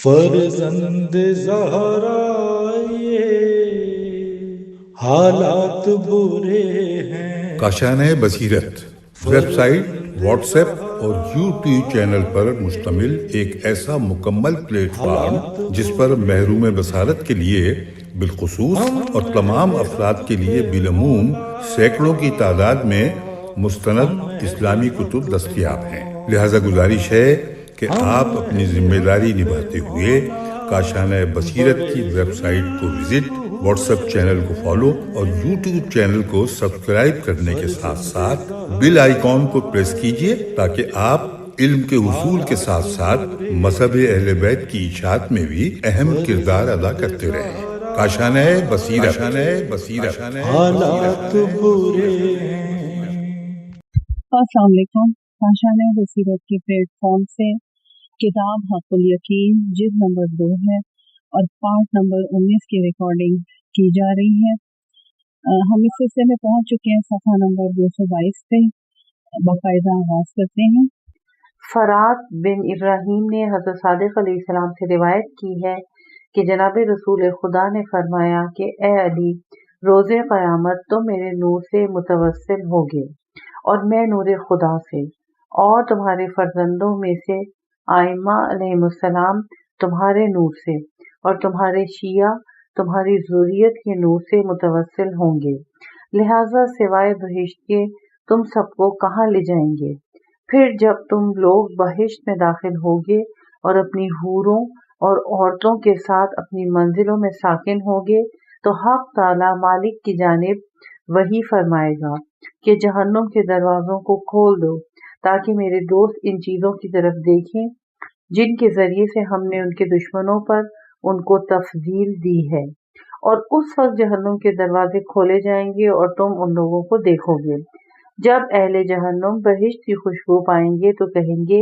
فرزند زہرا یہ حالات برے ہیں۔ کاشانۂ بصیرت ویب سائٹ، واٹس ایپ اور یوٹیوب چینل پر مشتمل ایک ایسا مکمل پلیٹ فارم جس پر محروم بصارت کے لیے بالخصوص اور تمام افراد کے لیے بالعموم سینکڑوں کی تعداد میں مستند اسلامی کتب دستیاب ہیں۔ لہذا گزارش ہے کہ آپ اپنی ذمہ داری نبھاتے ہوئے کاشانۂ بصیرت کی ویب سائٹ کو وزٹ، واٹس ایپ چینل کو فالو اور یوٹیوب چینل کو سبسکرائب کرنے کے ساتھ ساتھ بیل آئیکن کو پریس کیجئے تاکہ آپ علم کے حصول کے ساتھ ساتھ مذہب اہل بیت کی اشاعت میں بھی اہم کردار ادا کرتے رہیں۔ کاشانۂ بصیرت۔ حالات برے ہیں۔ السلام علیکم۔ کاشانۂ بصیرت کے پلیٹ فارم سے کتاب حق الیقین جلد نمبر 2 ہے اور پارٹ نمبر 19 کی ریکارڈنگ کی جا رہی ہے۔ ہم اس سلسلے میں پہنچ چکے ہیں صفحہ نمبر 222 پہ۔ باقاعدہ آغاز کرتے ہیں۔ فرات بن ابراہیم نے حضرت صادق علیہ السلام سے روایت کی ہے کہ جناب رسول خدا نے فرمایا کہ اے علی، روز قیامت تم میرے نور سے متوسل ہوگے اور میں نور خدا سے، اور تمہارے فرزندوں میں سے ائمہ علیہم السلام تمہارے نور سے، اور تمہارے شیعہ تمہاری ذریت کے نور سے متوسل ہوں گے، لہذا سوائے بہشت کے تم سب کو کہاں لے جائیں گے؟ پھر جب تم لوگ بہشت میں داخل ہوگے اور اپنی حوروں اور عورتوں کے ساتھ اپنی منزلوں میں ساکن ہوگے تو حق تعالی مالک کی جانب وحی فرمائے گا کہ جہنم کے دروازوں کو کھول دو تاکہ میرے دوست ان چیزوں کی طرف دیکھیں جن کے ذریعے سے ہم نے ان کے دشمنوں پر ان کو تفضیل دی ہے، اور اس وقت جہنم کے دروازے کھولے جائیں گے اور تم ان لوگوں کو دیکھو گے۔ جب اہل جہنم بہشت کی خوشبو پائیں گے تو کہیں گے،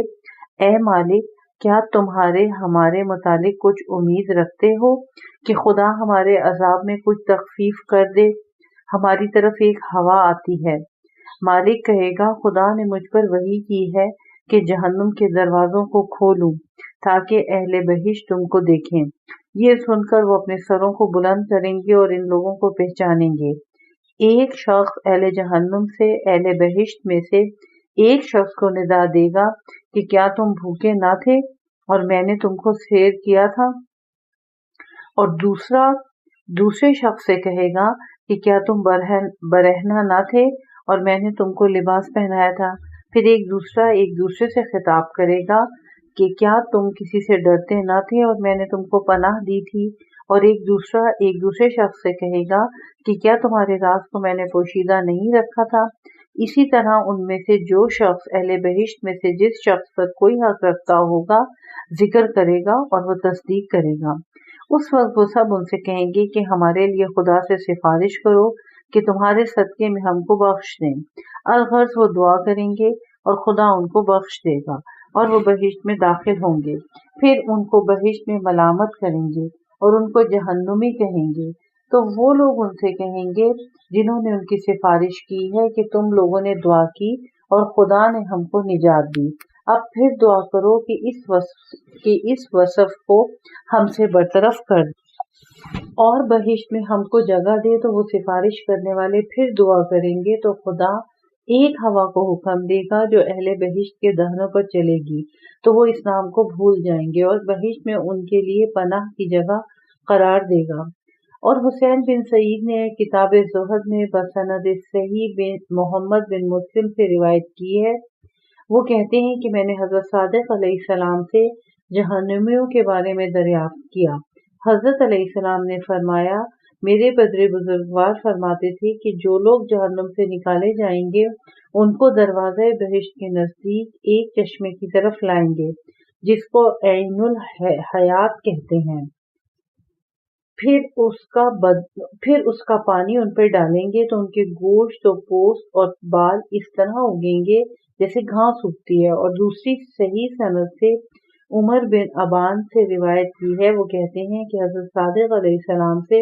اے مالک، کیا تمہارے ہمارے متعلق کچھ امید رکھتے ہو کہ خدا ہمارے عذاب میں کچھ تخفیف کر دے؟ ہماری طرف ایک ہوا آتی ہے۔ مالک کہے گا، خدا نے مجھ پر وحی کی ہے کہ جہنم کے دروازوں کو کھولوں تاکہ اہل بہشت تم کو دیکھیں۔ یہ سن کر وہ اپنے سروں کو بلند کریں گے اور ان لوگوں کو پہچانیں گے۔ ایک شخص اہل جہنم سے اہل بہشت میں سے ایک شخص کو ندا دے گا کہ کیا تم بھوکے نہ تھے اور میں نے تم کو سیر کیا تھا؟ اور دوسرے شخص سے کہے گا کہ کیا تم برہنہ نہ تھے اور میں نے تم کو لباس پہنایا تھا؟ پھر ایک دوسرے سے خطاب کرے گا کہ کیا تم کسی سے ڈرتے نہ تھے اور میں نے تم کو پناہ دی تھی؟ اور ایک دوسرے شخص سے کہے گا کہ کیا تمہارے راز کو میں نے پوشیدہ نہیں رکھا تھا؟ اسی طرح ان میں سے جو شخص اہل بہشت میں سے جس شخص پر کوئی حق رکھتا ہوگا ذکر کرے گا اور وہ تصدیق کرے گا۔ اس وقت وہ سب ان سے کہیں گے کہ ہمارے لیے خدا سے سفارش کرو کہ تمہارے صدقے میں ہم کو بخش دیں۔ الغرض وہ دعا کریں گے اور خدا ان کو بخش دے گا اور وہ بہشت میں داخل ہوں گے۔ پھر ان کو بہشت میں ملامت کریں گے اور ان کو جہنمی کہیں گے، تو وہ لوگ ان سے کہیں گے جنہوں نے ان کی سفارش کی ہے کہ تم لوگوں نے دعا کی اور خدا نے ہم کو نجات دی، اب پھر دعا کرو کہ اس وصف کو ہم سے برطرف کر دے اور بہشت میں ہم کو جگہ دے۔ تو وہ سفارش کرنے والے پھر دعا کریں گے تو خدا ایک ہوا کو حکم دے گا جو اہل بہشت کے دہنوں پر چلے گی، تو وہ اسلام کو بھول جائیں گے اور بہشت میں ان کے لیے پناہ کی جگہ قرار دے گا۔ اور حسین بن سعید نے کتاب زہد میں بسند صحیح محمد بن مسلم سے روایت کی ہے، وہ کہتے ہیں کہ میں نے حضرت صادق علیہ السلام سے جہنمیوں کے بارے میں دریافت کیا۔ حضرت علیہ السلام نے فرمایا، میرے بدر بزرگوار فرماتے تھے کہ جو لوگ جہنم سے نکالے جائیں گے ان کو دروازہ بہشت کے نزدیک ایک چشمے کی طرف لائیں گے جس کو عین الحیات کہتے ہیں، پھر اس کا پانی ان پر ڈالیں گے تو ان کے گوشت و پوست اور بال اس طرح اگیں گے جیسے گھاس اگتی ہے۔ اور دوسری صحیح سند سے عمر بن ابان سے روایت کی ہے، وہ کہتے ہیں کہ حضرت صادق علیہ السلام سے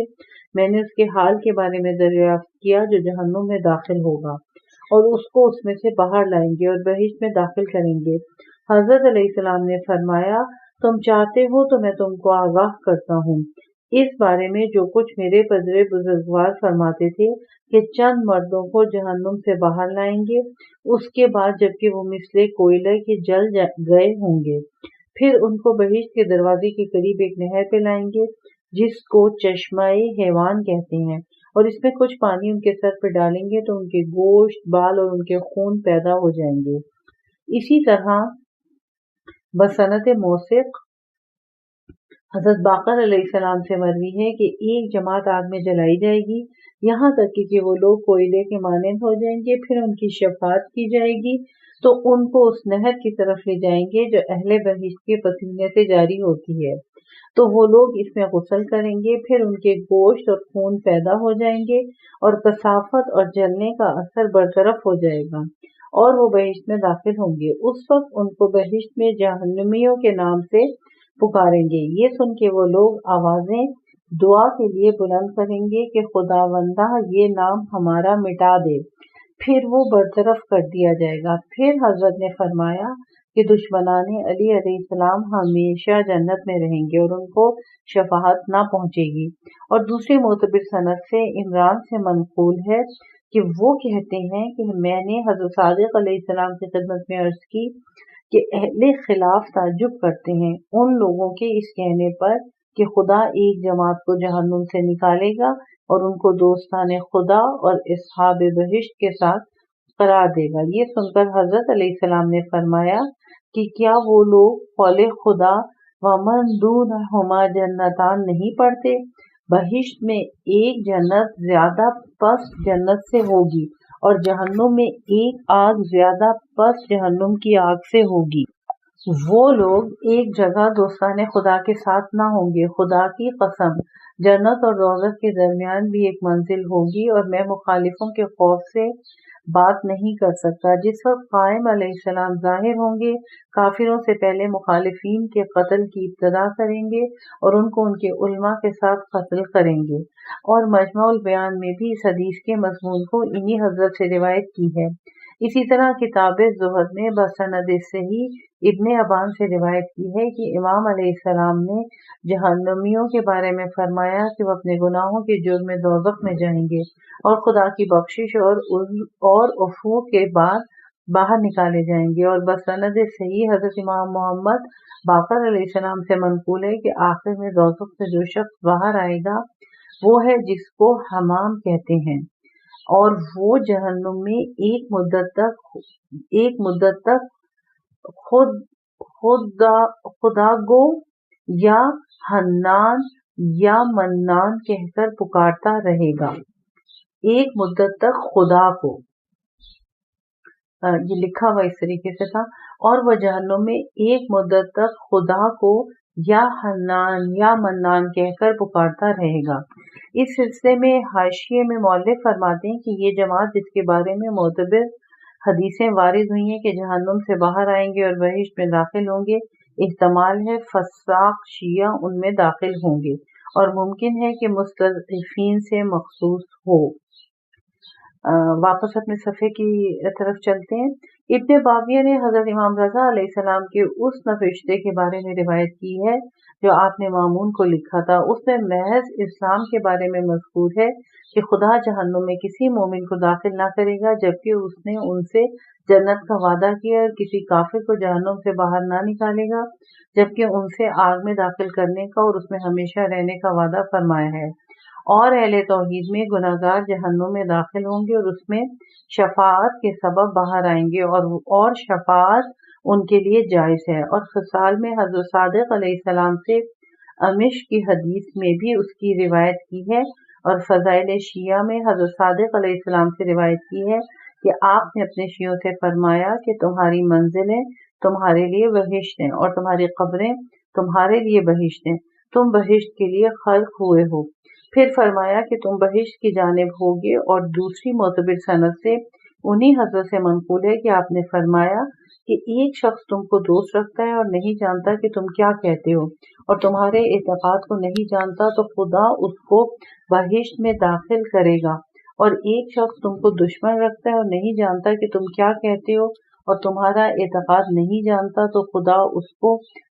میں نے اس کے حال کے بارے میں دریافت کیا جو جہنم میں داخل ہوگا اور اس کو اس میں سے باہر لائیں گے اور بہشت میں داخل کریں گے۔ حضرت علیہ السلام نے فرمایا، تم چاہتے ہو تو میں تم کو آگاہ کرتا ہوں اس بارے میں جو کچھ میرے پدرے بزرگوار فرماتے تھے کہ چند مردوں کو جہنم سے باہر لائیں گے، اس کے بعد جبکہ وہ مثل کوئلے کے جل گئے ہوں گے، پھر ان کو بہشت کے دروازے کے قریب ایک نہر پہ لائیں گے جس کو چشمہ حیوان کہتے ہیں، اور اس میں کچھ پانی ان کے سر پہ ڈالیں گے تو ان کے گوشت، بال اور ان کے خون پیدا ہو جائیں گے۔ اسی طرح بسنت موثق حضرت باقر علیہ السلام سے مروی ہے کہ ایک جماعت آگ میں جلائی جائے گی یہاں تک کہ وہ لوگ کوئلے کے مانند ہو جائیں گے، پھر ان کی شفاعت کی جائے گی تو ان کو اس نہر کی طرف لے جائیں گے جو اہل بہشت کے پسینے سے جاری ہوتی ہے، تو وہ لوگ اس میں غسل کریں گے، پھر ان کے گوشت اور خون پیدا ہو جائیں گے اور کثافت اور جلنے کا اثر برطرف ہو جائے گا اور وہ بہشت میں داخل ہوں گے۔ اس وقت ان کو بہشت میں جہنمیوں کے نام سے پکاریں گے۔ یہ سن کے وہ لوگ آوازیں دعا کے لیے بلند کریں گے کہ خداوندہ یہ نام ہمارا مٹا دے، پھر وہ برطرف کر دیا جائے گا۔ پھر حضرت نے فرمایا کہ دشمنان علی علیہ السلام ہمیشہ جنت میں رہیں گے اور ان کو شفاعت نہ پہنچے گی۔ اور دوسری معتبر سند سے عمران سے منقول ہے کہ وہ کہتے ہیں کہ میں نے حضرت صادق علیہ السلام کی خدمت میں عرض کی کہ اہل خلاف تعجب کرتے ہیں ان لوگوں کے اس کہنے پر کہ خدا ایک جماعت کو جہنم سے نکالے گا اور ان کو دوستان خدا اور اصحاب بہشت کے ساتھ قرار دے گا۔ یہ سن کر حضرت علیہ السلام نے فرمایا کہ کیا وہ لوگ قول خدا ومن دونہما جنتان نہیں پڑھتے؟ بہشت میں ایک جنت زیادہ پست جنت سے ہوگی اور جہنم میں ایک آگ زیادہ پست جہنم کی آگ سے ہوگی۔ وہ لوگ ایک جگہ دوستان خدا کے ساتھ نہ ہوں گے۔ خدا کی قسم، جنت اور دوزخ کے درمیان بھی ایک منزل ہوگی اور میں مخالفوں کے خوف سے بات نہیں کر سکتا۔ جس وقت قائم علیہ السلام ظاہر ہوں گے، کافروں سے پہلے مخالفین کے قتل کی ابتدا کریں گے اور ان کو ان کے علماء کے ساتھ قتل کریں گے۔ اور مجمع البیان میں بھی اس حدیث کے مضمون کو انہی حضرت سے روایت کی ہے۔ اسی طرح کتاب زہد میں بسند صحیح ابن ابان سے روایت کی ہے کہ امام علیہ السلام نے جہنمیوں کے بارے میں فرمایا کہ وہ اپنے گناہوں کے جرم میں دوزخ میں جائیں گے اور خدا کی بخشش اور عفو کے بعد باہر نکالے جائیں گے۔ اور بسند صحیح حضرت امام محمد باقر علیہ السلام سے منقول ہے کہ آخر میں دوزخ سے جو شخص باہر آئے گا وہ ہے جس کو حمام کہتے ہیں، اور وہ جہنم میں ایک مدت تک خدا گو یا حنان یا منان کہہ کر پکارتا رہے گا۔ ایک مدت تک خدا کو، یہ لکھا ہوا اس طریقے سے تھا، اور وہ جہنم میں ایک مدت تک خدا کو یا حنان یا منان کہہ کر پکارتا رہے گا۔ اس سلسلے میں حاشیے میں مؤلف فرماتے ہیں کہ یہ جماعت جس کے بارے میں معتبر حدیثیں وارد ہوئی ہیں کہ جہنم سے باہر آئیں گے اور بہشت میں داخل ہوں گے، احتمال ہے فساق شیعہ ان میں داخل ہوں گے اور ممکن ہے کہ مستضعفین سے مخصوص ہو۔ واپس اپنے صفحے کی طرف چلتے ہیں۔ ابن باویہ نے حضرت امام رضا علیہ السلام کے اس نوشتے کے بارے میں روایت کی ہے جو آپ نے مامون کو لکھا تھا۔ اس میں محض اسلام کے بارے میں مذکور ہے کہ خدا جہنم میں کسی مومن کو داخل نہ کرے گا جبکہ اس نے ان سے جنت کا وعدہ کیا، اور کسی کافر کو جہنم سے باہر نہ نکالے گا جبکہ ان سے آگ میں داخل کرنے کا اور اس میں ہمیشہ رہنے کا وعدہ فرمایا ہے۔ اور اہل توحید میں گناہگار جہنم میں داخل ہوں گے اور اس میں شفاعت کے سبب باہر آئیں گے اور شفاعت ان کے لیے جائز ہے۔ اور خصال میں حضرت صادق علیہ السلام سے امش کی حدیث میں بھی اس کی روایت کی ہے، اور فضائل شیعہ میں حضرت صادق علیہ السلام سے روایت کی ہے کہ آپ نے اپنے شیعوں سے فرمایا کہ تمہاری منزلیں تمہارے لیے بہشت ہیں اور تمہاری قبریں تمہارے لیے بہشت ہیں، تم بہشت کے لیے خلق ہوئے ہو۔ پھر فرمایا کہ تم بہشت کی جانب ہوگے، اور دوسری معتبر سند سے انہی حضرت سے منقول ہے کہ آپ نے فرمایا کہ ایک شخص تم کو دوست رکھتا ہے اور نہیں جانتا کہ تم کیا کہتے ہو اور تمہارے اعتقاد کو نہیں جانتا تو خدا اس کو بہشت میں داخل کرے گا، اور ایک شخص تم کو دشمن رکھتا ہے اور نہیں جانتا کہ تم کیا کہتے ہو اور تمہارا اعتقاد نہیں جانتا تو خدا اس کو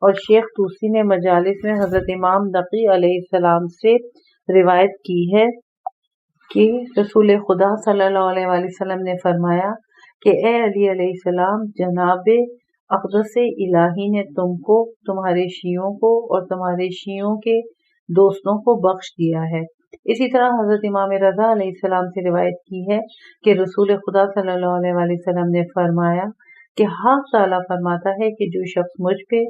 اور شیخ توسی نے مجالس میں حضرت امام نقی علیہ السلام سے روایت کی ہے کہ رسول خدا صلی اللہ علیہ وآلہ وسلم نے فرمایا کہ اے علی علیہ السلام، جناب اقدس الہی نے تم کو، تمہارے شیعوں کو اور تمہارے شیعوں کے دوستوں کو بخش دیا ہے۔ اسی طرح حضرت امام رضا علیہ السلام سے روایت کی ہے کہ رسول خدا صلی اللہ علیہ وآلہ وسلم نے فرمایا کہ حق تعالیٰ فرماتا ہے کہ جو شخص مجھ پہ،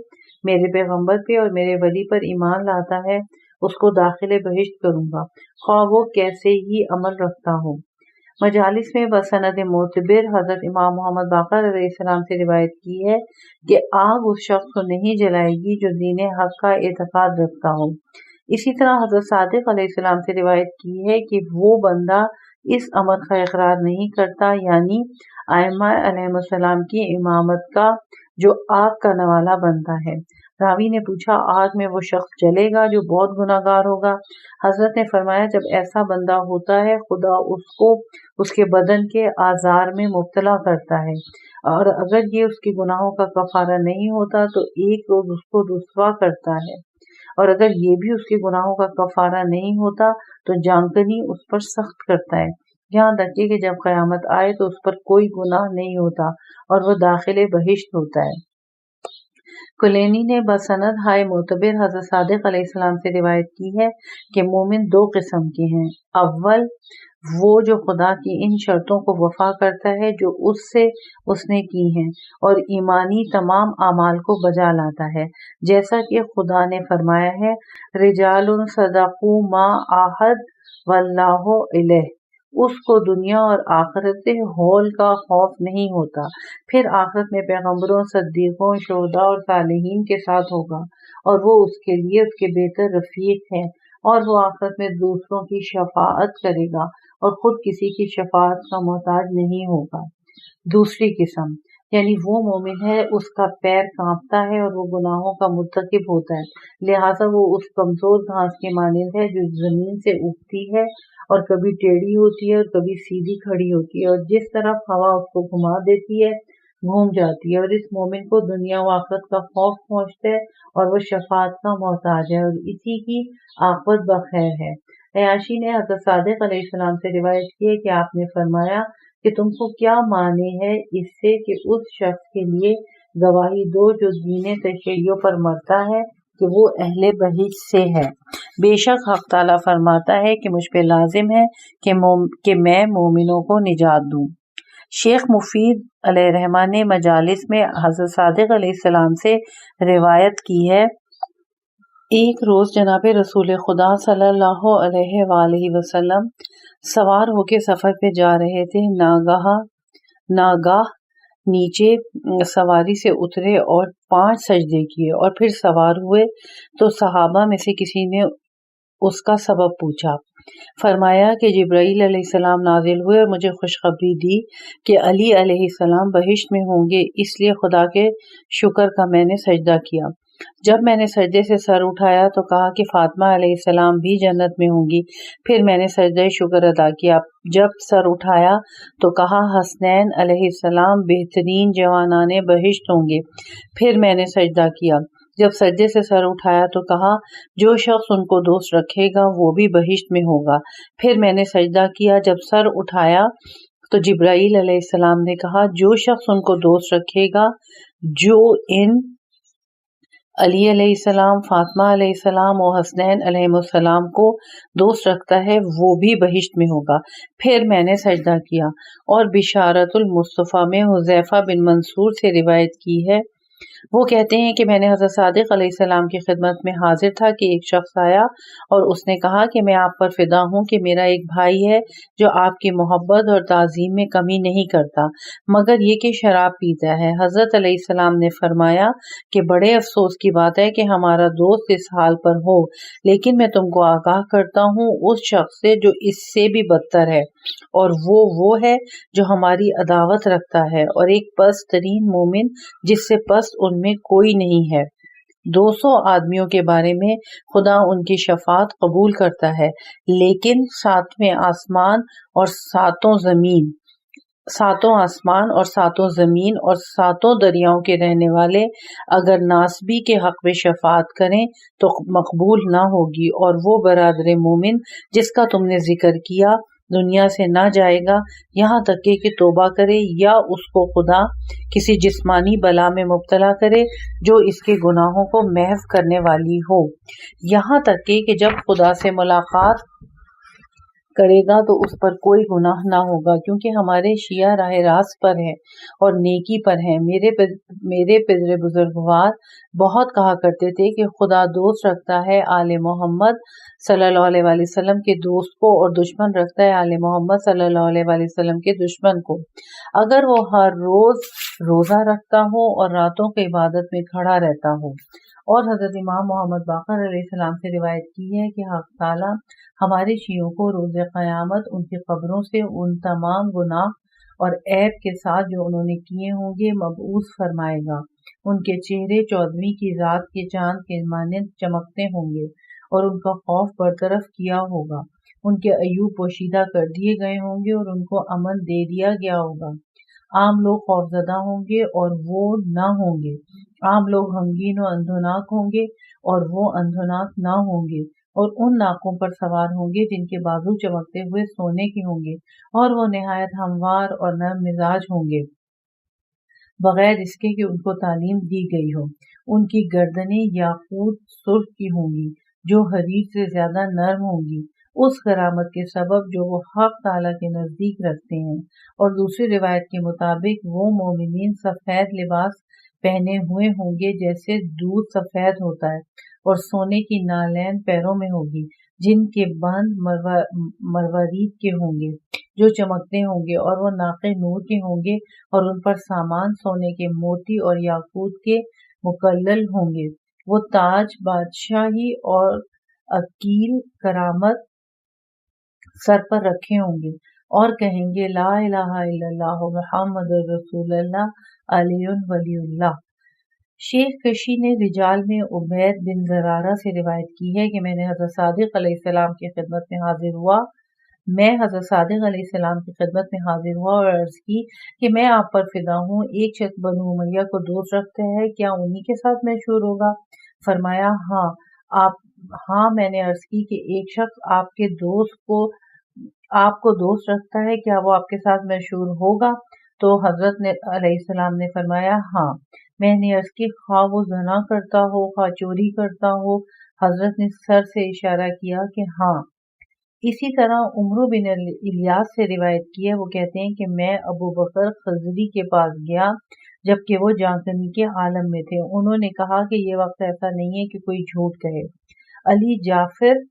میرے پیغمبر پہ اور میرے ولی پر ایمان لاتا ہے اس کو داخل بہشت کروں گا، خواہ وہ کیسے ہی عمل رکھتا ہو۔ مجالس میں بسند معتبر حضرت امام محمد باقر علیہ السلام سے روایت کی ہے کہ آگ اس شخص کو نہیں جلائے گی جو دین حق کا اعتقاد رکھتا ہو۔ اسی طرح حضرت صادق علیہ السلام سے روایت کی ہے کہ وہ بندہ اس امر کا اقرار نہیں کرتا، یعنی ائمہ علیہم السلام کی امامت کا، جو آگ کا نوالا بنتا ہے۔ راوی نے پوچھا آگ میں وہ شخص جلے گا جو بہت گناہ گار ہوگا؟ حضرت نے فرمایا جب ایسا بندہ ہوتا ہے خدا اس کو اس کے بدن کے آزار میں مبتلا کرتا ہے، اور اگر یہ اس کے گناہوں کا کفارہ نہیں ہوتا تو ایک روز اس کو رسوا کرتا ہے، اور اگر یہ بھی اس کے گناہوں کا کفارہ نہیں ہوتا تو جانکنی اس پر سخت کرتا ہے، یہاں تک کہ جب قیامت آئے تو اس پر کوئی گناہ نہیں ہوتا اور وہ داخل بہشت ہوتا ہے۔ کلینی نے بسند ہائے معتبر حضرت صادق علیہ السلام سے روایت کی ہے کہ مومن دو قسم کے ہیں، اول وہ جو خدا کی ان شرطوں کو وفا کرتا ہے جو اس نے کی ہیں اور ایمانی تمام اعمال کو بجا لاتا ہے، جیسا کہ خدا نے فرمایا ہے رجال صدقوا ما عاہد واللہ علیہ، اس کو دنیا اور آخرت سے ہول کا خوف نہیں ہوتا، پھر آخرت میں پیغمبروں، صدیقوں، شہداء اور صالحین کے ساتھ ہوگا اور وہ اس کے لیے اس کے بہتر رفیق ہے، اور وہ آخرت میں دوسروں کی شفاعت کرے گا اور خود کسی کی شفاعت کا محتاج نہیں ہوگا۔ دوسری قسم یعنی وہ مومن ہے اس کا پیر کانپتا ہے اور وہ گناہوں کا مرتکب ہوتا ہے، لہٰذا وہ اس کمزور گھاس کے مانند ہے جو زمین سے اگتی ہے اور کبھی ٹیڑھی ہوتی ہے اور کبھی سیدھی کھڑی ہوتی ہے، اور جس طرف ہوا اس کو گھما دیتی ہے گھوم جاتی ہے، اور اس مومن کو دنیا و آخرت کا خوف پہنچتا ہے اور وہ شفاعت کا محتاج ہے اور اسی کی عاقبت بخیر ہے۔ عیاشی نے حضرت صادق علیہ السلام سے روایت کی ہے کہ آپ نے فرمایا کہ تم کو کیا معنی ہے اس سے کہ اس شخص کے لیے گواہی دو جو دین تشیع پر مرتا ہے کہ وہ اہل بہشت سے ہے، بے شک حق تعالیٰ فرماتا ہے کہ مجھ پہ لازم ہے کہ میں مومنوں کو نجات دوں۔ شیخ مفید علیہ الرحمہ نے مجالس میں حضرت صادق علیہ السلام سے روایت کی ہے ایک روز جناب رسول خدا صلی اللہ علیہ وآلہ وسلم سوار ہو کے سفر پہ جا رہے تھے، ناگاہ نیچے سواری سے اترے اور 5 سجدے کیے اور پھر سوار ہوئے تو صحابہ میں سے کسی نے اس کا سبب پوچھا، فرمایا کہ جبرائیل علیہ السلام نازل ہوئے اور مجھے خوشخبری دی کہ علی علیہ السلام بہشت میں ہوں گے، اس لیے خدا کے شکر کا میں نے سجدہ کیا۔ جب میں نے سجدے سے سر اٹھایا تو کہا کہ فاطمہ علیہ السلام بھی جنت میں ہوں گی، پھر میں نے سجدہ شکر ادا کیا۔ جب سر اٹھایا تو کہا حسنین علیہ السلام بہترین جوانان بہشت ہوں گے، پھر میں نے سجدہ کیا۔ جب سجدے سے سر اٹھایا تو کہا جو شخص ان کو دوست رکھے گا وہ بھی بہشت میں ہوگا، پھر میں نے سجدہ کیا۔ جب سر اٹھایا تو جبرائیل علیہ السلام نے کہا جو شخص ان کو دوست رکھے گا جو ان علی علیہ السلام، فاطمہ علیہ السلام اور حسنین علیہ السلام کو دوست رکھتا ہے وہ بھی بہشت میں ہوگا، پھر میں نے سجدہ کیا۔ اور بشارت المصطفیٰ میں حذیفہ بن منصور سے روایت کی ہے، وہ کہتے ہیں کہ میں نے حضرت صادق علیہ السلام کی خدمت میں حاضر تھا کہ ایک شخص آیا اور اس نے کہا کہ میں آپ پر فدا ہوں کہ میرا ایک بھائی ہے جو آپ کی محبت اور تعظیم میں کمی نہیں کرتا مگر یہ کہ شراب پیتا ہے۔ حضرت علیہ السلام نے فرمایا کہ بڑے افسوس کی بات ہے کہ ہمارا دوست اس حال پر ہو، لیکن میں تم کو آگاہ کرتا ہوں اس شخص سے جو اس سے بھی بدتر ہے، اور وہ ہے جو ہماری عداوت رکھتا ہے اور ایک پست ترین مومن جس سے پست ان میں کوئی نہیں ہے۔ 200 آدمیوں کے بارے میں خدا ان کی شفاعت قبول کرتا ہے، لیکن 7ویں آسمان اور 7 زمین ساتوں آسمان اور ساتوں زمین اور ساتوں دریاؤں کے رہنے والے اگر ناسبی کے حق میں شفاعت کریں تو مقبول نہ ہوگی، اور وہ برادر مومن جس کا تم نے ذکر کیا دنیا سے نہ جائے گا یہاں تک کہ توبہ کرے یا اس کو خدا کسی جسمانی بلا میں مبتلا کرے جو اس کے گناہوں کو محو کرنے والی ہو، یہاں تک کہ جب خدا سے ملاقات کرے گا تو اس پر کوئی گناہ نہ ہوگا، کیونکہ ہمارے شیعہ راہ راست پر ہیں اور نیکی پر ہیں۔ میرے پدر بزرگوار بہت کہا کرتے تھے کہ خدا دوست رکھتا ہے آل محمد صلی اللہ علیہ وآلہ وسلم کے دوست کو، اور دشمن رکھتا ہے آل محمد صلی اللہ علیہ وآلہ وسلم کے دشمن کو۔ اگر وہ ہر روز روزہ رکھتا ہو اور راتوں کی عبادت میں کھڑا رہتا ہو۔ اور حضرت امام محمد باقر علیہ السلام سے روایت کی ہے کہ حق تعالیٰ ہمارے شیعوں کو روز قیامت ان کی قبروں سے ان تمام گناہ اور عیب کے ساتھ جو انہوں نے کیے ہوں گے مبعوث فرمائے گا۔ ان کے چہرے 14ویں کی رات کے چاند کے مانند چمکتے ہوں گے اور ان کا خوف برطرف کیا ہوگا۔ ان کے عیوب پوشیدہ کر دیے گئے ہوں گے اور ان کو امن دے دیا گیا ہوگا۔ عام لوگ خوفزدہ ہوں گے اور وہ نہ ہوں گے، عام لوگ غمگین و اندھوناک ہوں گے اور وہ اندھوناک نہ ہوں گے، اور ان ناقوں پر سوار ہوں گے جن کے بازو چمکتے ہوئے سونے کے ہوں گے، اور وہ نہایت ہموار اور نرم مزاج ہوں گے بغیر اس کے کہ ان کو تعلیم دی گئی ہو۔ ان کی گردنیں یاقوت سرخ کی ہوں گی جو حریر سے زیادہ نرم ہوں گی، اس کرامت کے سبب جو وہ حق تعالیٰ کے نزدیک رکھتے ہیں۔ اور دوسری روایت کے مطابق وہ مومنین سفید لباس پہنے ہوئے ہوں گے جیسے دودھ سفید ہوتا ہے، اور سونے کی نالین پیروں میں ہوگی جن کے بند مروارید کے ہوں گے جو چمکتے ہوں گے، اور وہ ناقے نور کے ہوں گے اور ان پر سامان سونے کے موتی اور یاقوت کے مکلل ہوں گے۔ وہ تاج بادشاہی اور اکیل کرامت سر پر رکھے ہوں گے اور کہیں گے لا الہ الا اللہ محمد رسول اللہ علی ولی اللہ۔ شیخ کشی نے رجال میں عبید بن زرارہ سے روایت کی ہے کہ میں نے حضرت صادق علیہ السلام کی خدمت میں حاضر ہوا اور عرض کی کہ میں آپ پر فدا ہوں، ایک شخص بنو امیہ کو دوست رکھتا ہے، کیا انہی کے ساتھ محشور ہوگا؟ فرمایا ہاں۔ میں نے عرض کی کہ ایک شخص آپ کو دوست رکھتا ہے، کیا وہ آپ کے ساتھ محشور ہوگا؟ تو حضرت علیہ السلام نے فرمایا ہاں۔ میں نے عرض کی خواہ وہ زنا کرتا ہو خواہ چوری کرتا ہو؟ حضرت نے سر سے اشارہ کیا کہ ہاں۔ اسی طرح عمرو بن الیاس سے روایت کی ہے، وہ کہتے ہیں کہ میں ابو بکر خضری کے پاس گیا جبکہ وہ جانکنی کے عالم میں تھے۔ انہوں نے کہا کہ یہ وقت ایسا نہیں ہے کہ کوئی جھوٹ کہے۔ علی جعفر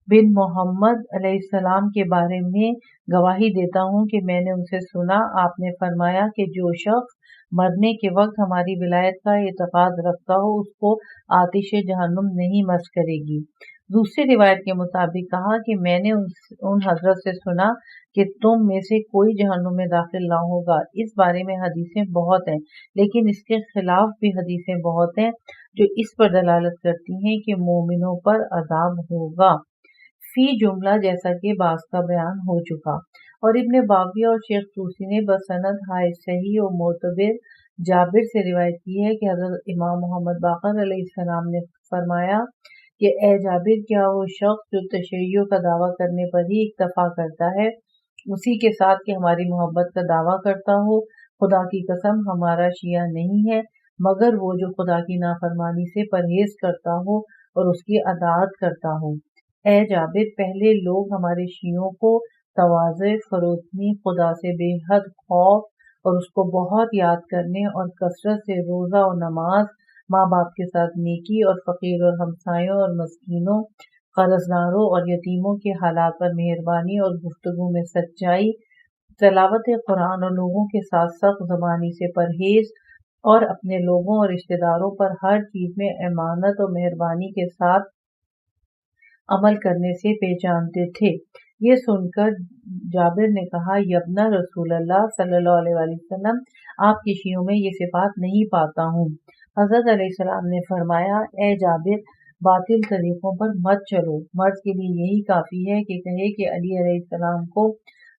بن محمد علیہ السلام کے بارے میں گواہی دیتا ہوں کہ میں نے ان سے سنا، آپ نے فرمایا کہ جو شخص مرنے کے وقت ہماری ولایت کا اعتقاد رکھتا ہو اس کو آتش جہنم نہیں مس کرے گی۔ دوسری روایت کے مطابق کہا کہ میں نے ان حضرت سے سنا کہ تم میں سے کوئی جہنم میں داخل نہ ہوگا۔ اس بارے میں حدیثیں بہت ہیں، لیکن اس کے خلاف بھی حدیثیں بہت ہیں جو اس پر دلالت کرتی ہیں کہ مومنوں پر عذاب ہوگا۔ فی جملہ جیسا کہ بعض کا بیان ہو چکا۔ اور ابن باغی اور شیخ طوسی نے بسند صحیح و معتبر جابر سے روایت کی ہے کہ حضرت امام محمد باقر علیہ السلام نے فرمایا کہ اے جابر، کیا وہ شخص جو تشیع کا دعویٰ کرنے پر ہی اکتفا کرتا ہے اسی کے ساتھ کہ ہماری محبت کا دعویٰ کرتا ہو؟ خدا کی قسم ہمارا شیعہ نہیں ہے مگر وہ جو خدا کی نافرمانی سے پرہیز کرتا ہو اور اس کی اطاعت کرتا ہو۔ اے جابر، پہلے لوگ ہمارے شیعوں کو تواضع، فروتنی، خدا سے بے حد خوف اور اس کو بہت یاد کرنے اور کثرت سے روزہ و نماز، ماں باپ کے ساتھ نیکی اور فقیر اور ہمسایوں اور مسکینوں، قرضداروں اور یتیموں کے حالات پر مہربانی اور گفتگو میں سچائی، تلاوت قرآن اور لوگوں کے ساتھ سخت زبانی سے پرہیز اور اپنے لوگوں اور رشتہ داروں پر ہر چیز میں امانت اور مہربانی کے ساتھ عمل کرنے سے پہچانتے تھے۔ یہ سن کر جابر نے کہا یبنا رسول اللہ صلی اللہ علیہ وآلہ وسلم، آپ کی شیعوں میں یہ صفات نہیں پاتا ہوں۔ حضرت علیہ السلام نے فرمایا اے جابر، باطل طریقوں پر مت چلو۔ مرد کے لیے یہی کافی ہے کہ کہے کہ علی علیہ السلام کو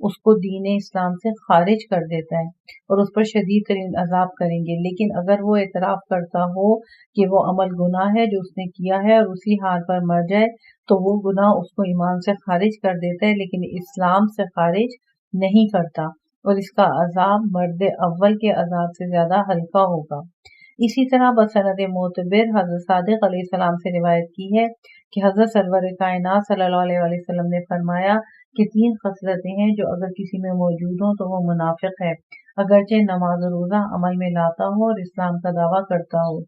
اس کو دین اسلام سے خارج کر دیتا ہے اور اس پر شدید ترین عذاب کریں گے۔ لیکن اگر وہ اعتراف کرتا ہو کہ وہ عمل گناہ ہے جو اس نے کیا ہے اور اسی حال پر مر جائے تو وہ گناہ اس کو ایمان سے خارج کر دیتا ہے لیکن اسلام سے خارج نہیں کرتا، اور اس کا عذاب مرد اول کے عذاب سے زیادہ ہلکا ہوگا۔ اسی طرح بسند معتبر حضرت صادق علیہ السلام سے روایت کی ہے کہ حضرت سرور کائنات صلی اللہ علیہ وسلم نے فرمایا کہ 3 خصلتیں ہیں جو اگر کسی میں موجود ہوں تو وہ منافق ہے، اگرچہ نماز و روزہ عمل میں لاتا ہو اور اسلام کا دعویٰ کرتا ہو۔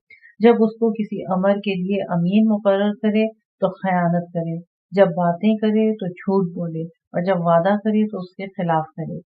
جب اس کو کسی امر کے لیے امین مقرر کرے تو خیانت کرے، جب باتیں کرے تو جھوٹ بولے، اور جب وعدہ کرے تو اس کے خلاف کرے۔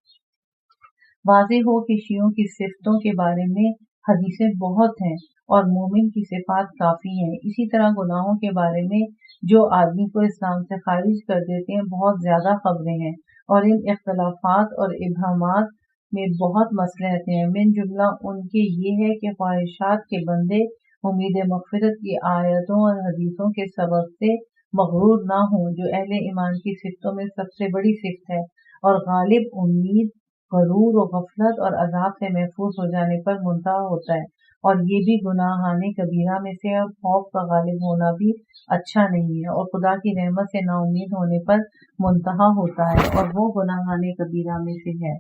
واضح ہو کہ شیعوں کی صفتوں کے بارے میں حدیثیں بہت ہیں اور مومن کی صفات کافی ہیں۔ اسی طرح گناہوں کے بارے میں جو آدمی کو اسلام سے خارج کر دیتے ہیں بہت زیادہ خبریں ہیں، اور ان اختلافات اور ابہامات میں بہت مصلحتیں ہیں۔ من جملہ ان کے یہ ہے کہ خواہشات کے بندے امید مغفرت کی آیتوں اور حدیثوں کے سبب سے مغرور نہ ہوں، جو اہل ایمان کی صفتوں میں سب سے بڑی صفت ہے، اور غالب امید غرور و غفلت اور عذاب سے محفوظ ہو جانے پر منتہا ہوتا ہے، اور یہ بھی گناہان کبیرہ میں سے اور خوف کا غالب ہونا بھی اچھا نہیں ہے، اور خدا کی رحمت سے نا امید ہونے پر منتہا ہوتا ہے، اور وہ گناہان کبیرہ میں سے ہے۔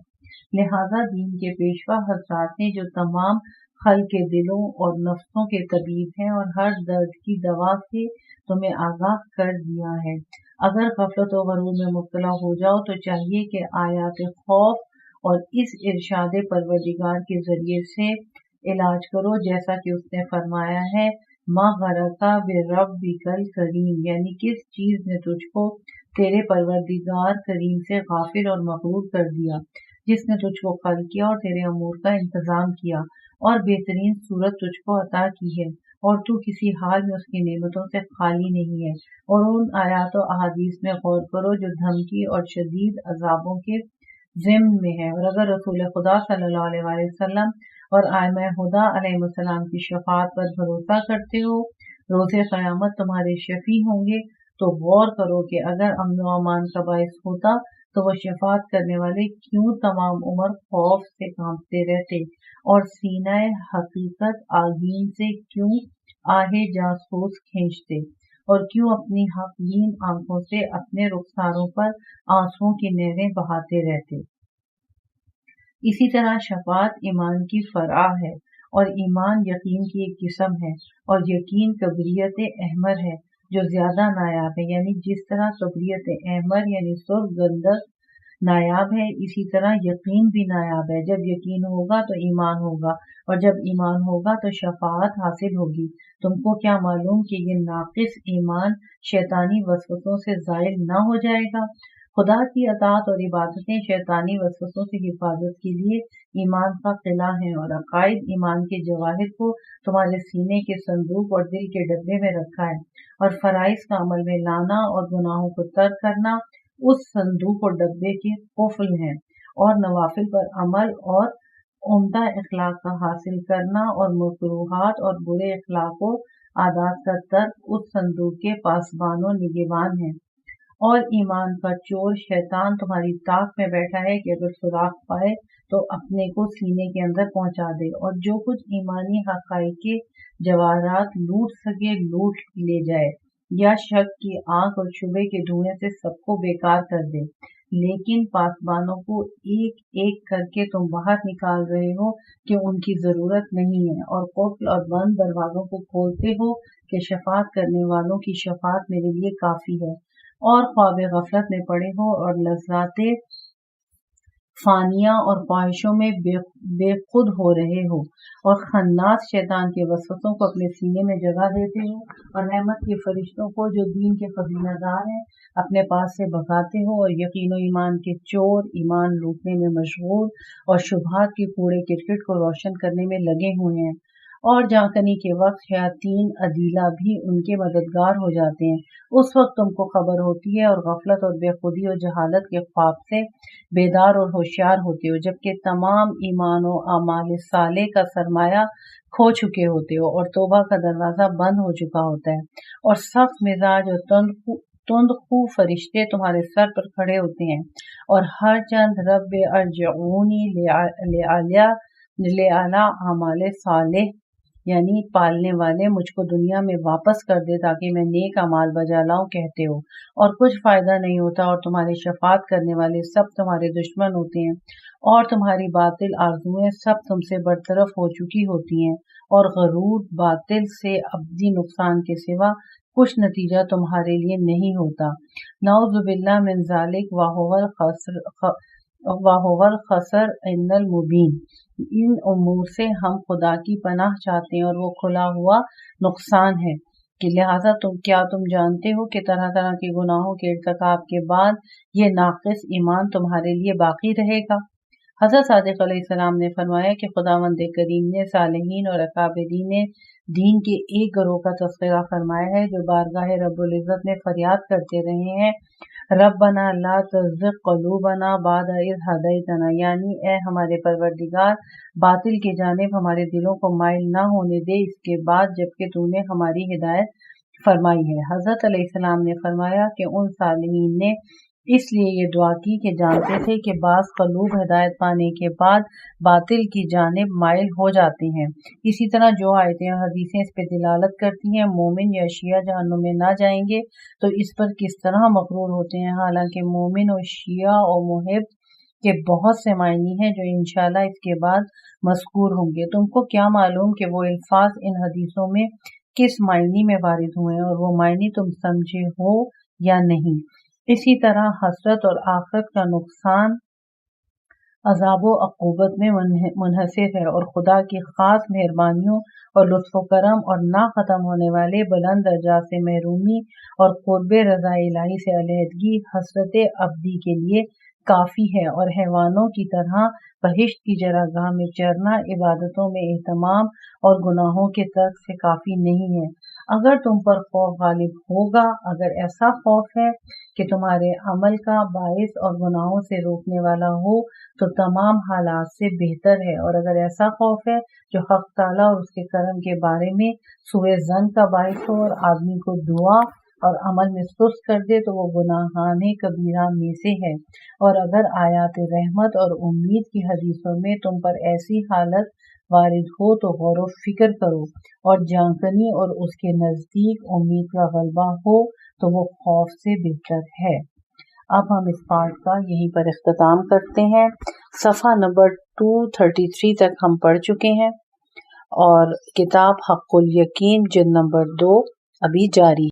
لہذا دین کے پیشوا حضرات نے جو تمام خلق کے دلوں اور نفسوں کے طبیب ہیں اور ہر درد کی دوا سے تمہیں آگاہ کر دیا ہے، اگر غفلت و غرور میں مبتلا ہو جاؤ تو چاہیے کہ آیات خوف اور اس ارشاد پروردگار کے ذریعے سے علاج کرو، جیسا کہ اس نے فرمایا ہے ما غرقا بربک الکریم، یعنی کس چیز نے تجھ کو تیرے پروردگار کریم سے غافل اور مغرور کر دیا، جس نے تجھ کو خلق کیا اور تیرے امور کا انتظام کیا اور بہترین صورت تجھ کو عطا کی ہے، اور تو کسی حال میں اس کی نعمتوں سے خالی نہیں ہے۔ اور ان آیات و احادیث میں غور کرو جو دھمکی اور شدید عذابوں کے ضمن میں ہے، اور اگر رسول خدا صلی اللہ علیہ وآلہ وسلم اور ائمہ ہدیٰ علیہ السلام کی شفاعت پر بھروسہ کرتے ہو، روز قیامت تمہارے شفیع ہوں گے، تو غور کرو کہ اگر امن و امان کا باعث ہوتا تو وہ شفاعت کرنے والے کیوں تمام عمر خوف سے کانپتے رہتے، اور سینہ حقیقت آگین سے کیوں آہ جاسوس کھینچتے، اور کیوں اپنی حقین آنکھوں سے اپنے رخساروں پر آنسوؤں کی نہریں بہاتے رہتے۔ اسی طرح شفاعت ایمان کی فرع ہے، اور ایمان یقین کی ایک قسم ہے، اور یقین کبریت احمر ہے جو زیادہ نایاب ہے، یعنی جس طرح کبریت احمر یعنی سرخ گندک نایاب ہے، اسی طرح یقین بھی نایاب ہے۔ جب یقین ہوگا تو ایمان ہوگا، اور جب ایمان ہوگا تو شفاعت حاصل ہوگی۔ تم کو کیا معلوم کہ یہ ناقص ایمان شیطانی وسوسوں سے زائل نہ ہو جائے گا؟ خدا کی اطاعت اور عبادتیں شیطانی وسوسوں سے حفاظت کے لیے ایمان کا قلعہ ہیں، اور عقائد ایمان کے جواہر کو تمہارے سینے کے صندوق اور دل کے ڈبے میں رکھا ہے، اور فرائض کا عمل میں لانا اور گناہوں کو ترک کرنا اس صندوق اور ڈبے کے قفل ہیں، اور نوافل پر عمل اور عمدہ اخلاق کا حاصل کرنا اور مکروہات اور برے اخلاق و عادات کا ترک اس صندوق کے پاسبان و نگہبان ہیں۔ اور ایمان کا چور شیطان تمہاری طاق میں بیٹھا ہے کہ اگر سراغ پائے تو اپنے کو سینے کے اندر پہنچا دے، اور جو کچھ ایمانی حقائق کے جواہرات لوٹ سکے لوٹ لے جائے، یا شک کی آنکھ اور شبے کے دھوئیں سے سب کو بیکار کر دے۔ لیکن پاسبانوں کو ایک ایک کر کے تم باہر نکال رہے ہو کہ ان کی ضرورت نہیں ہے، اور قفل اور بند دروازوں کو کھولتے ہو کہ شفاعت کرنے والوں کی شفاعت میرے لیے کافی ہے، اور خواب غفلت میں پڑے ہو اور لذات فانیہ اور خواہشوں میں بے خود ہو رہے ہو، اور خناس شیطان کے وسوسوں کو اپنے سینے میں جگہ دیتے ہو، اور رحمت کے فرشتوں کو جو دین کے خزینہ دار ہیں اپنے پاس سے بھگاتے ہو، اور یقین و ایمان کے چور ایمان لوٹنے میں مشغول اور شبہات کے کوڑے کرکٹ کو روشن کرنے میں لگے ہوئے ہیں، اور جانکنی کے وقت شیاطین عدیلہ بھی ان کے مددگار ہو جاتے ہیں۔ اس وقت تم کو خبر ہوتی ہے اور غفلت اور بے خودی اور جہالت کے خواب سے بیدار اور ہوشیار ہوتے ہو، جبکہ تمام ایمان و اعمال صالح کا سرمایہ کھو چکے ہوتے ہو، اور توبہ کا دروازہ بند ہو چکا ہوتا ہے، اور سخت مزاج اور تند خو فرشتے تمہارے سر پر کھڑے ہوتے ہیں اور ہر چند رب ارجعونی لعلی اعمال صالح یعنی پالنے والے مجھ کو دنیا میں واپس کر دے تاکہ میں نیک اعمال بجا لاؤں کہتے ہو، اور کچھ فائدہ نہیں ہوتا، اور تمہاری شفاعت کرنے والے سب تمہارے دشمن ہوتے ہیں، اور تمہاری باطل آرزوئیں سب تم سے برطرف ہو چکی ہوتی ہیں، اور غرور باطل سے ابدی نقصان کے سوا کچھ نتیجہ تمہارے لیے نہیں ہوتا۔ نعوذ باللہ من ذالک وَهُوَ الْخَسْرُ الْمُبِینُ۔ ان امور سے ہم خدا کی پناہ چاہتے ہیں اور وہ کھلا ہوا نقصان ہے کہ لہٰذا کیا تم جانتے ہو کہ طرح طرح کے گناہوں کے ارتکاب کے بعد یہ ناقص ایمان تمہارے لیے باقی رہے گا؟ حضرت صادق علیہ السلام نے فرمایا کہ خداوند کریم نے صالحین اور اکابرین دین کے ایک گروہ کا تذکرہ فرمایا ہے جو بارگاہ رب العزت میں فریاد کرتے رہے ہیں، ربنا لا تزغ قلوبنا بعد اذ ہدیتنا، یعنی اے ہمارے پروردگار باطل کی جانب ہمارے دلوں کو مائل نہ ہونے دے اس کے بعد جبکہ تو نے ہماری ہدایت فرمائی ہے۔ حضرت علیہ السلام نے فرمایا کہ ان صالحین نے اس لیے یہ دعا کی کہ جانتے تھے کہ بعض قلوب ہدایت پانے کے بعد باطل کی جانب مائل ہو جاتے ہیں۔ اسی طرح جو آیتیں اور حدیثیں اس پہ دلالت کرتی ہیں مومن یا شیعہ جہنم میں نہ جائیں گے تو اس پر کس طرح مغرور ہوتے ہیں، حالانکہ مومن اور شیعہ اور محب کے بہت سے معنی ہیں جو انشاءاللہ اس کے بعد مذکور ہوں گے۔ تم کو کیا معلوم کہ وہ الفاظ ان حدیثوں میں کس معنی میں وارد ہوئے ہیں اور وہ معنی تم سمجھے ہو یا نہیں۔ اسی طرح حسرت اور آخرت کا نقصان عذاب و عقوبت میں منحصر ہے اور خدا کی خاص مہربانیوں اور لطف و کرم اور نہ ختم ہونے والے بلند درجات سے محرومی اور قرب رضا الہی سے علیحدگی حسرت ابدی کے لیے کافی ہے، اور حیوانوں کی طرح بہشت کی چراگاہ میں چرنا عبادتوں میں اہتمام اور گناہوں کے ترک سے کافی نہیں ہے۔ اگر تم پر خوف غالب ہوگا، اگر ایسا خوف ہے کہ تمہارے عمل کا باعث اور گناہوں سے روکنے والا ہو تو تمام حالات سے بہتر ہے، اور اگر ایسا خوف ہے جو حق تعالیٰ اور اس کے کرم کے بارے میں سوء ظن کا باعث ہو اور آدمی کو دعا اور عمل میں سست کر دے تو وہ گناہان کبیرہ میں سے ہے۔ اور اگر آیات رحمت اور امید کی حدیثوں میں تم پر ایسی حالت وارد ہو تو غور و فکر کرو، اور جانکنی اور اس کے نزدیک امید کا غلبہ ہو تو وہ خوف سے بہتر ہے۔ اب ہم اس پارٹ کا یہیں پر اختتام کرتے ہیں۔ صفحہ نمبر 233 تک ہم پڑھ چکے ہیں اور کتاب حق الیقین جلد نمبر 2 ابھی جاری